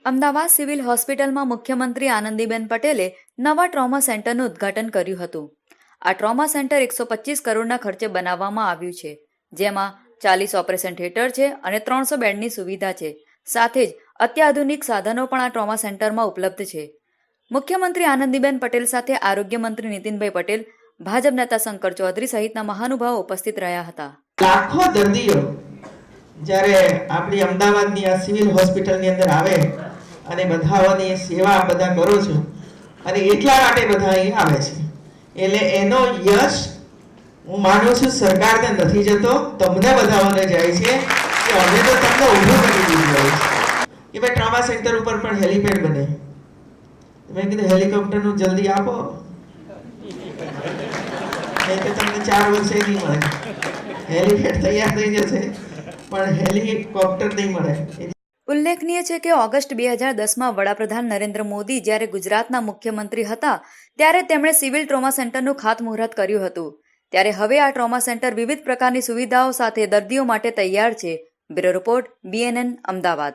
Ahmedabad civil હોસ્પિટલમાં મુખ્યમંત્રી આનંદીબેન પટેલે નવા ટ્રોમા સેન્ટરનું ઉદ્ઘાટન કર્યું હતું. આ ટ્રોમા સેન્ટર 125 કરોડના ખર્ચે બનાવવામાં આવ્યું છે, જેમાં 40 ઓપરેશન થિયેટર છે અને 300 બેડની સુવિધા છે. સાથે જ અત્યાધુનિક સાધનો પણ આ ટ્રોમા સેન્ટરમાં ઉપલબ્ધ છે. મુખ્યમંત્રી આનંદીબેન પટેલ સાથે આરોગ્ય મંત્રી નીતિનભાઈ પટેલ, ભાજપ નેતા શંકર ચૌધરી સહિતના મહાનુભાવો ઉપસ્થિત રહ્યા હતા. લાખો દર્દીઓ જ્યારે આપણી અમદાવાદની આ સિવિલ હોસ્પિટલની અંદર આવે અને બધાની સેવા બધા કરો છો અને એટલા માટે બધા અહીં આવે છે, એટલે એનો યશ હું માનું છું સરકારને નથી જતો, તમને બધાને જાય છે કે અમે તો તમને ઊભું કરી દીધું હોય છે કે ભાઈ ટ્રોમા સેન્ટર ઉપર પણ હેલિપેડ બને. મેં કીધું હેલિકોપ્ટરનું જલ્દી આપો, નહીં તો તમને 4 વર્ષે નહીં મળે. હેલિપેડ તૈયાર થઈ જશે પણ હેલિકોપ્ટર નહીં મળે. ઉલ્લેખનીય છે કે ઓગસ્ટ 2010માં વડાપ્રધાન નરેન્દ્ર મોદી જ્યારે ગુજરાતના મુખ્યમંત્રી હતા ત્યારે તેમણે સિવિલ ટ્રોમા સેન્ટરનું ખાતમુહૂર્ત કર્યું હતું. ત્યારે હવે આ ટ્રોમા સેન્ટર વિવિધ પ્રકારની સુવિધાઓ સાથે દર્દીઓ માટે તૈયાર છે. Bureau report, BNN, Ahmedabad.